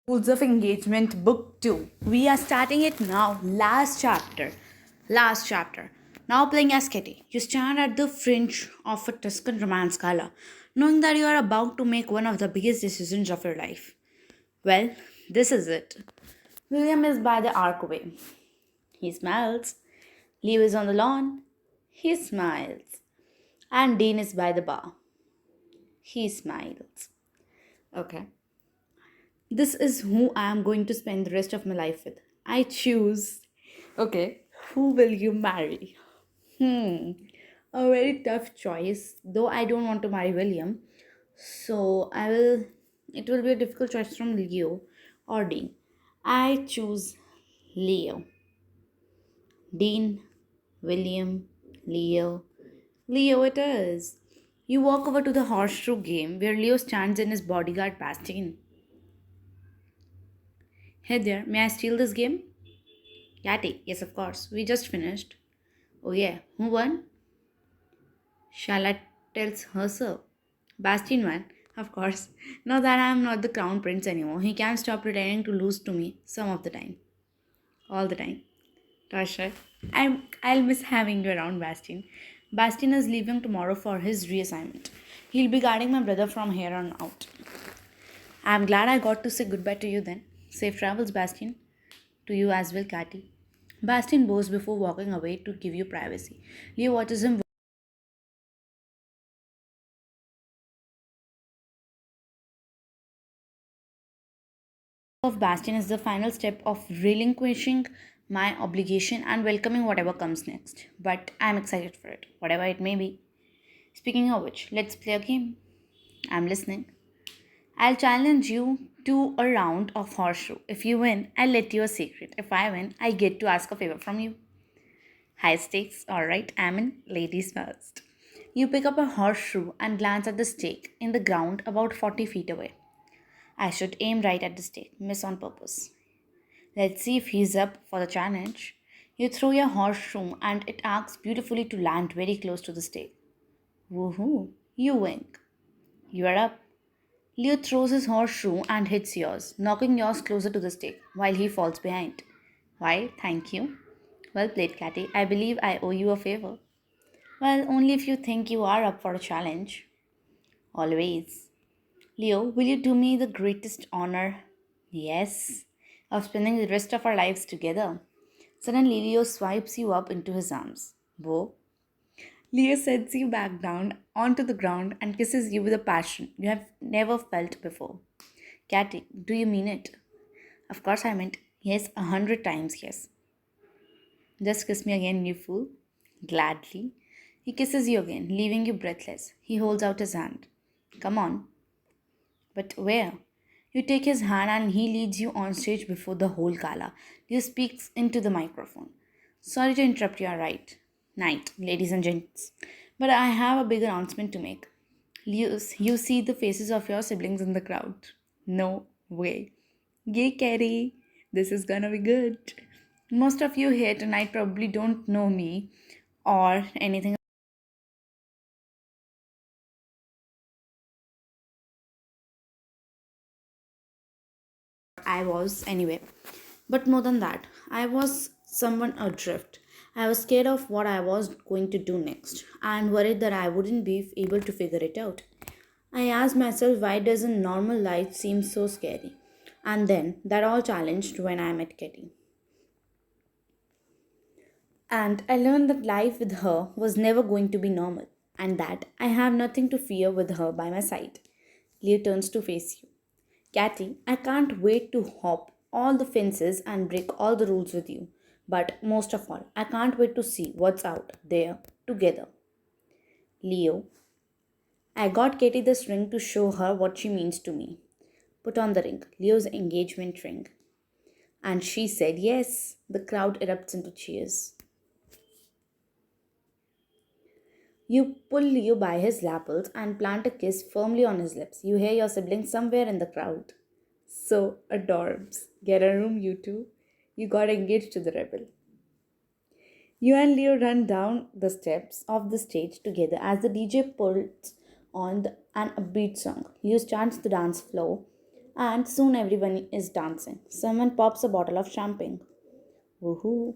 Rules of Engagement, Book 2. We are starting it now. Last chapter. Last chapter. Now playing as Kitty. You stand at the fringe of a Tuscan romance gala, knowing that you are about to make one of the biggest decisions of your life. Well, this is it. William is by the archway. He smiles. Leo is on the lawn. He smiles. And Dean is by the bar. He smiles. Okay. This is who I am going to spend the rest of my life with. I choose. Okay, who will you marry? Hmm, a very tough choice. Though I don't want to marry William, so I will. It will be a difficult choice from Leo or Dean. I choose Leo. Dean, William, Leo. Leo it is. You walk over to the horseshoe game where Leo stands in his bodyguard Bastien. Hey there, may I steal this game? Yati, yes, of course. We just finished. Oh, yeah. Who won? Charlotte tells her so. Bastien won, of course. Now that I am not the crown prince anymore, he can't stop pretending to lose to me some of the time. All the time. Tasha, I'll miss having you around, Bastien. Bastien is leaving tomorrow for his reassignment. He'll be guarding my brother from here on out. I'm glad I got to say goodbye to you then. Safe travels, Bastien. To you as well, Catty. Bastien bows before walking away to give you privacy. Leo watches him. Of Bastion is the final step of relinquishing my obligation and welcoming whatever comes next. But I'm excited for it, whatever it may be. Speaking of which, let's play a game. I'm listening. I'll challenge you to a round of horseshoe. If you win, I'll let you a secret. If I win, I get to ask a favor from you. High stakes, alright, I'm in ladies first. You pick up a horseshoe and glance at the stake in the ground about 40 feet away. I should aim right at the stake, miss on purpose. Let's see if he's up for the challenge. You throw your horseshoe and it arcs beautifully to land very close to the stake. Woohoo! You wink. You are up. Leo throws his horseshoe and hits yours, knocking yours closer to the stake while he falls behind. Why, thank you. Well played, Catty. I believe I owe you a favor. Well, only if you think you are up for a challenge. Always. Leo, will you do me the greatest honor? Yes. Of spending the rest of our lives together. Suddenly, Leo swipes you up into his arms. Bo. Leo sets you back down onto the ground and kisses you with a passion you have never felt before. Catty, do you mean it? Of course I meant yes, 100 times yes. Just kiss me again, you fool. Gladly. He kisses you again, leaving you breathless. He holds out his hand. Come on. But where? You take his hand and he leads you on stage before the whole gala. Leo speaks into the microphone. Sorry to interrupt your right night, ladies and gents, but I have a big announcement to make. You see the faces of your siblings in the crowd. No way. Yay, Carrie. This is gonna be good. Most of you here tonight probably don't know me or anything I was anyway. But more than that, I was someone adrift. I was scared of what I was going to do next and worried that I wouldn't be able to figure it out. I asked myself, why does a normal life seem so scary? And then that all challenged when I met Kitty. And I learned that life with her was never going to be normal and that I have nothing to fear with her by my side. Leo turns to face you. Cathy, I can't wait to hop all the fences and break all the rules with you. But most of all, I can't wait to see what's out there together. Leo, I got Katie this ring to show her what she means to me. Put on the ring, Leo's engagement ring. And she said yes. The crowd erupts into cheers. You pull Leo by his lapels and plant a kiss firmly on his lips. You hear your sibling somewhere in the crowd. So adorbs. Get a room, you two. You got engaged to the rebel. You and Leo run down the steps of the stage together as the DJ pulls on an upbeat song. Leo starts the dance floor And soon everyone is dancing. Someone pops a bottle of champagne. Woohoo!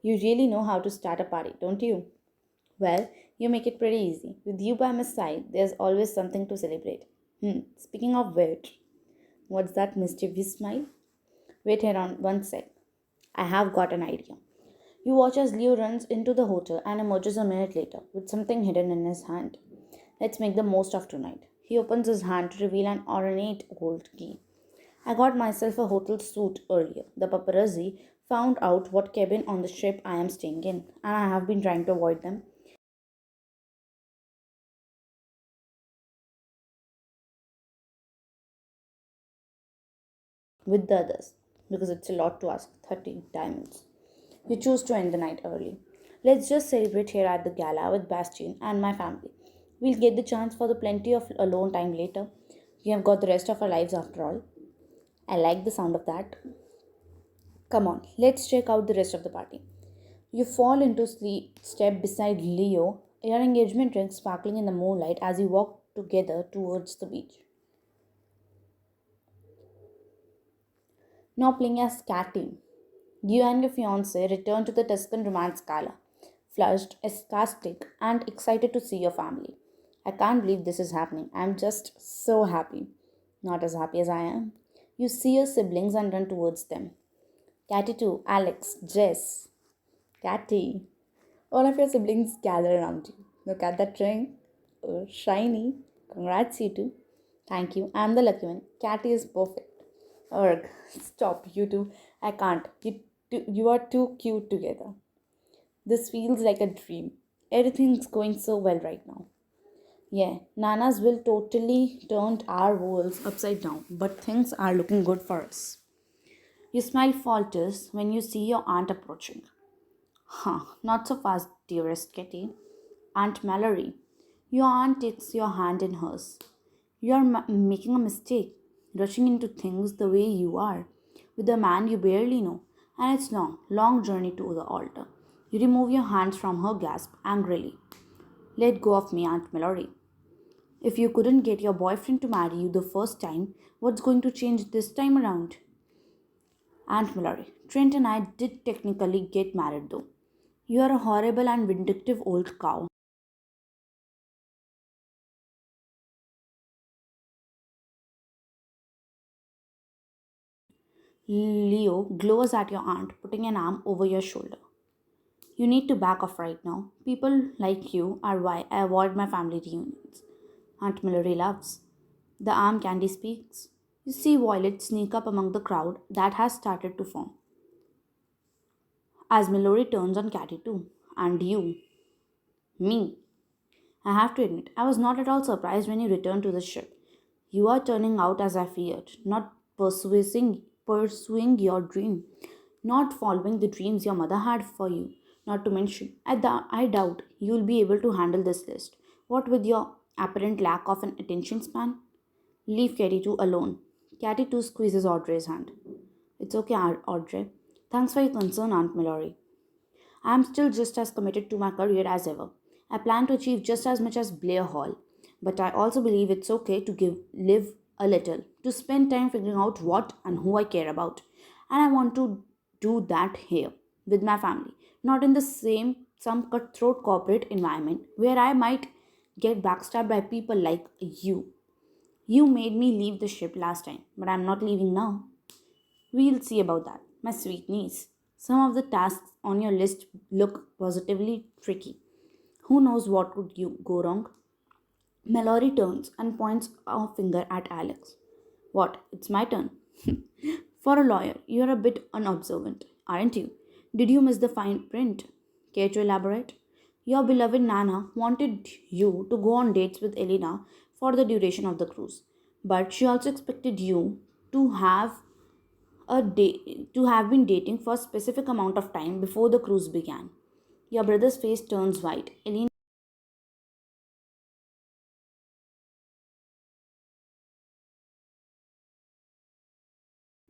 You really know how to start a party, don't you? Well, you make it pretty easy. With you by my side, there's always something to celebrate. Speaking of which, what's that mischievous smile? Wait here on one sec. I have got an idea. You watch as Leo runs into the hotel and emerges a minute later with something hidden in his hand. Let's make the most of tonight. He opens his hand to reveal an ornate gold key. I got myself a hotel suite earlier. The paparazzi found out what cabin on the ship I am staying in, and I have been trying to avoid them with the others because it's a lot to ask 30 diamonds. You choose to end the night early. Let's just celebrate here at the gala with Bastian and my family. We'll get the chance for the plenty of alone time later. We have got the rest of our lives after all. I like the sound of that. Come on, let's check out the rest of the party. You fall into sleep, step beside Leo, your engagement ring sparkling in the moonlight as you walk together towards the beach. Now playing as Catty. You and your fiance return to the Tuscan romance gala, flushed, ecstatic, and excited to see your family. I can't believe this is happening. I'm just so happy. Not as happy as I am. You see your siblings and run towards them. Catty too, Alex, Jess. Catty. All of your siblings gather around you. Look at that ring. Oh, shiny. Congrats, you two. Thank you. I'm the lucky one. Catty is perfect. Urgh, stop, you two. I can't. You are too cute together. This feels like a dream. Everything's going so well right now. Yeah, Nana's will totally turned our worlds upside down, but things are looking good for us. You smile falters when you see your aunt approaching. Huh, not so fast, dearest Kitty. Aunt Mallory. Your aunt takes your hand in hers. You are making a mistake, rushing into things the way you are, with a man you barely know, and it's long, long journey to the altar. You remove your hands from her gasp angrily. Let go of me, Aunt Mallory. If you couldn't get your boyfriend to marry you the first time, what's going to change this time around? Aunt Mallory, Trent and I did technically get married though. You are a horrible and vindictive old cow. Leo glows at your aunt, putting an arm over your shoulder. You need to back off right now. People like you are why I avoid my family reunions. Aunt Mallory laughs. The arm candy speaks. You see Violet sneak up among the crowd that has started to form. As Mallory turns on Catty too. And you. Me. I have to admit, I was not at all surprised when you returned to the ship. You are turning out as I feared, not pursuing your dream, not following the dreams your mother had for you. Not to mention, I doubt you will be able to handle this list. What with your apparent lack of an attention span? Leave Katie 2 alone. Katie 2 squeezes Audrey's hand. It's okay, Audrey. Thanks for your concern, Aunt Mallory. I am still just as committed to my career as ever. I plan to achieve just as much as Blair Hall, but I also believe it's okay to live a little, to spend time figuring out what and who I care about. And I want to do that here with my family, not in the same some cutthroat corporate environment where I might get backstabbed by people like you. You made me leave the ship last time, but I'm not leaving now. We'll see about that, my sweet niece. Some of the tasks on your list look positively tricky. Who knows what could you go wrong? Mallory turns and points a finger at Alex. What? It's my turn. For a lawyer, you're a bit unobservant, aren't you? Did you miss the fine print? Care to elaborate? Your beloved Nana wanted you to go on dates with Elena for the duration of the cruise, but she also expected you to have been dating for a specific amount of time before the cruise began. Your brother's face turns white. Elena,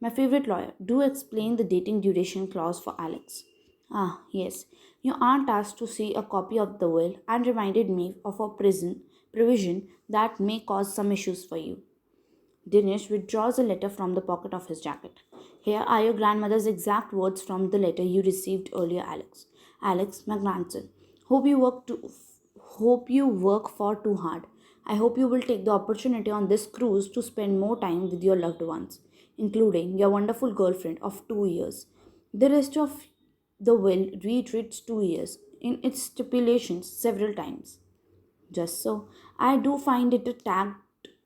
my favorite lawyer, do explain the dating duration clause for Alex. Ah, yes. Your aunt asked to see a copy of the will and reminded me of a prison provision that may cause some issues for you. Dinesh withdraws a letter from the pocket of his jacket. Here are your grandmother's exact words from the letter you received earlier, Alex. Alex, my grandson. Hope you work to hope you work for too hard. I hope you will take the opportunity on this cruise to spend more time with your loved ones, including your wonderful girlfriend of 2 years. The rest of the will reiterates 2 years in its stipulations several times. Just so, I do find it a tad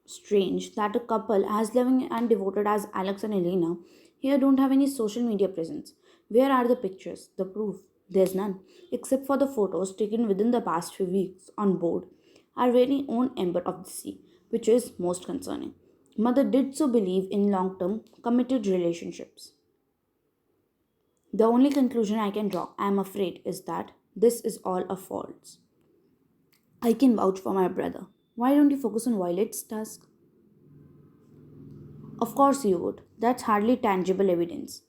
strange that a couple as loving and devoted as Alex and Elena here don't have any social media presence. Where are the pictures, the proof? There's none, except for the photos taken within the past few weeks on board our very own Ember of the Sea, which is most concerning. Mother did so believe in long term, committed relationships. The only conclusion I can draw, I am afraid, is that this is all a false. I can vouch for my brother. Why don't you focus on Violet's task? Of course you would. That's hardly tangible evidence.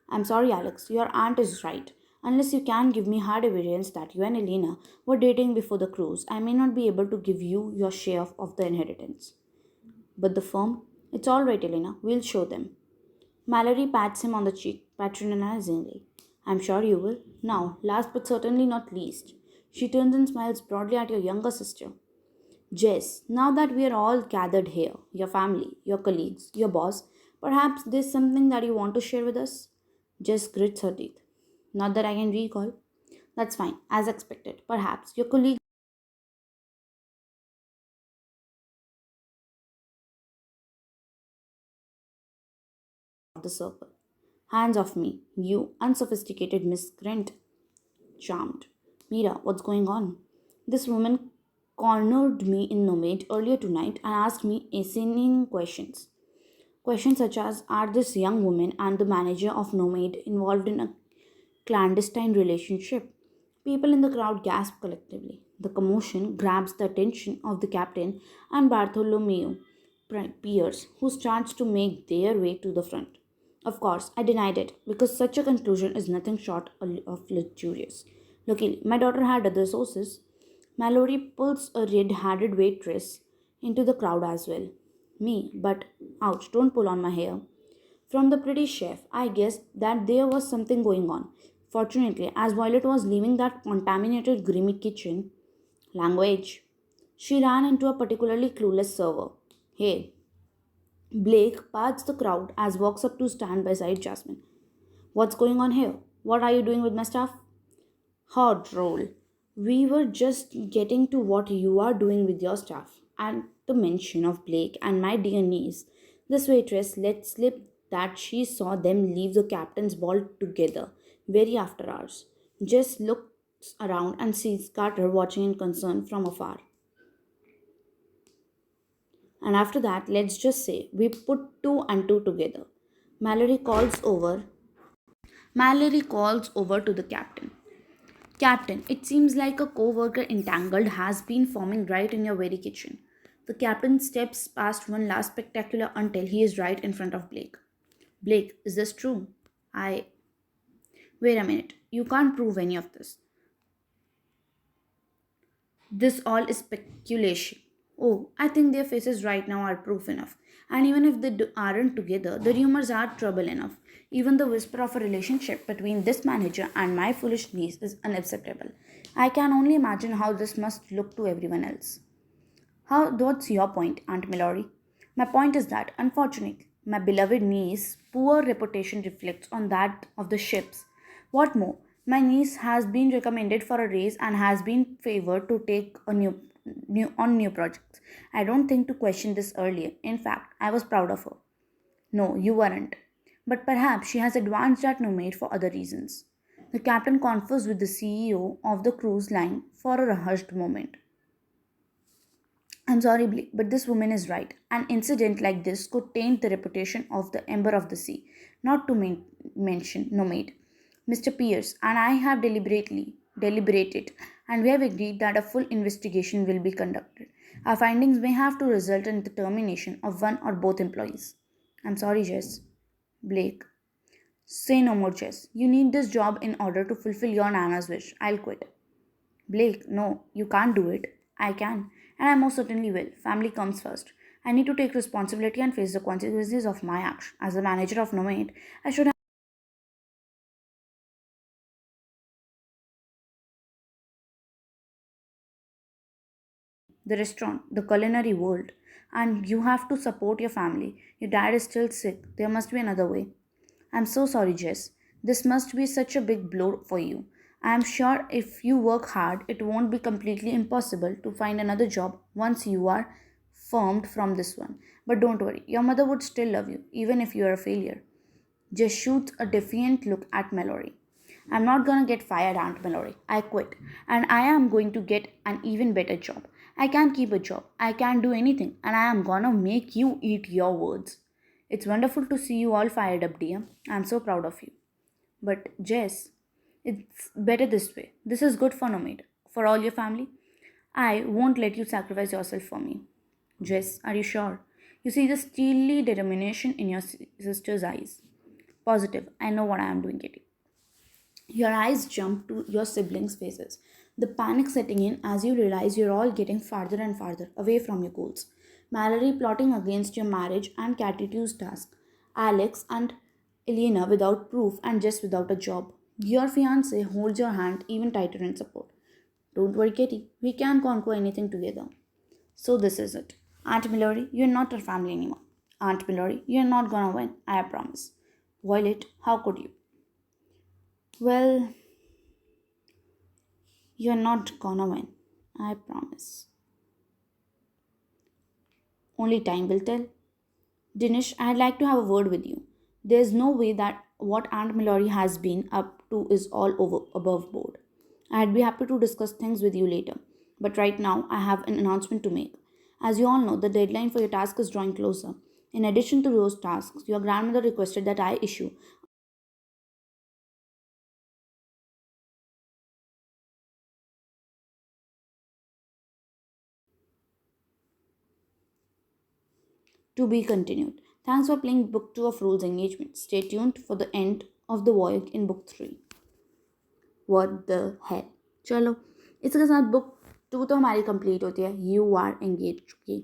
I'm sorry, Alex, your aunt is right. Unless you can give me hard evidence that you and Elena were dating before the cruise, I may not be able to give you your share of the inheritance. But the firm? It's all right, Elena. We'll show them. Mallory pats him on the cheek patronizingly. I'm sure you will. Now, last but certainly not least, she turns and smiles broadly at your younger sister. Jess, now that we are all gathered here, your family, your colleagues, your boss, perhaps there's something that you want to share with us? Jess grits her teeth. Not that I can recall. That's fine, as expected. Perhaps your colleague of the circle. Hands off me, you unsophisticated miscreant. Charmed. Mira, what's going on? This woman cornered me in Nomade earlier tonight and asked me inane questions. Questions such as, are this young woman and the manager of Nomade involved in a clandestine relationship? People in the crowd gasp collectively. The commotion grabs the attention of the captain and Bartholomew Pierce, who starts to make their way to the front. Of course, I denied it because such a conclusion is nothing short of luxurious. Luckily, my daughter had other sources. Mallory pulls a red headed waitress into the crowd as well. Me, but ouch, don't pull on my hair. From the pretty chef, I guessed that there was something going on. Fortunately, as Violet was leaving that contaminated, grimy kitchen, language, she ran into a particularly clueless server. Hey, Blake parts the crowd as walks up to stand beside Jasmine. What's going on here? What are you doing with my stuff? How droll. We were just getting to what you are doing with your stuff. And the mention of Blake and my dear niece, this waitress let slip that she saw them leave the captain's ball together very after hours. Just looks around and sees Carter watching in concern from afar. And after that, let's just say we put two and two together. Mallory calls over. Mallory calls over to the captain. Captain, it seems like a co-worker entangled has been forming right in your very kitchen. The captain steps past one last spectacular until he is right in front of Blake. Blake, is this true? I. Wait a minute. You can't prove any of this. This all is speculation. Oh, I think their faces right now are proof enough. And even if they aren't together, the rumors are trouble enough. Even the whisper of a relationship between this manager and my foolish niece is unacceptable. I can only imagine how this must look to everyone else. What's your point, Aunt Mallory? My point is that, unfortunately, my beloved niece's poor reputation reflects on that of the ships. What more, my niece has been recommended for a raise and has been favored to take a new projects. I don't think to question this earlier. In fact, I was proud of her. No, you weren't. But perhaps she has advanced at Nomad for other reasons. The captain confers with the CEO of the cruise line for a hushed moment. I'm sorry, Blake, but this woman is right. An incident like this could taint the reputation of the Ember of the Sea, not to mention Nomad. Mr. Pierce and I have deliberated, and we have agreed that a full investigation will be conducted. Our findings may have to result in the termination of one or both employees. I'm sorry, Jess. Blake. Say no more, Jess. You need this job in order to fulfill your Nana's wish. I'll quit. Blake, no, you can't do it. I can, and I most certainly will. Family comes first. I need to take responsibility and face the consequences of my action. As the manager of Nomade, I should have the restaurant, the culinary world, and you have to support your family. Your dad is still sick. There must be another way. I'm so sorry, Jess. This must be such a big blow for you. I'm sure if you work hard, it won't be completely impossible to find another job once you are firmed from this one. But don't worry, your mother would still love you, even if you are a failure. Jess shoots a defiant look at Mallory. I'm not gonna get fired, Aunt Mallory. I quit. And I am going to get an even better job. I can't keep a job. I can't do anything. And I am gonna make you eat your words. It's wonderful to see you all fired up, dear. I'm so proud of you. But Jess, it's better this way. This is good for Nomad, for all your family. I won't let you sacrifice yourself for me. Jess, are you sure? You see the steely determination in your sister's eyes. Positive. I know what I am doing, Kitty. Your eyes jump to your siblings' faces, the panic setting in as you realize you're all getting farther and farther away from your goals. Mallory plotting against your marriage and Catitude's task. Alex and Elena without proof and just without a job. Your fiance holds your hand even tighter in support. Don't worry, Katie. We can conquer anything together. So this is it. Aunt Mallory, you're not our family anymore. Aunt Mallory, you're not gonna win. I promise. Violet, how could you? Well, you're not gonna win. I promise. Only time will tell. Dinesh, I'd like to have a word with you. There's no way that what Aunt Mallory has been up to is all over above board. I'd be happy to discuss things with you later. But right now, I have an announcement to make. As you all know, the deadline for your task is drawing closer. In addition to those tasks, your grandmother requested that I issue to be continued. Thanks for playing Book 2 of Rules Engagement. Stay tuned for the end of the voyage in Book 3. What the hell. चलो इसके साथ book 2 तो हमारी complete होती है. You are engage की.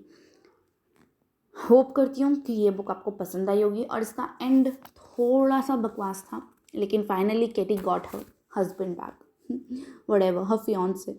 Hope करती हूँ कि ये बुक आपको पसंद आई होगी और इसका एंड थोड़ा सा बकवास था लेकिन finally Katie got her husband back whatever her fiance.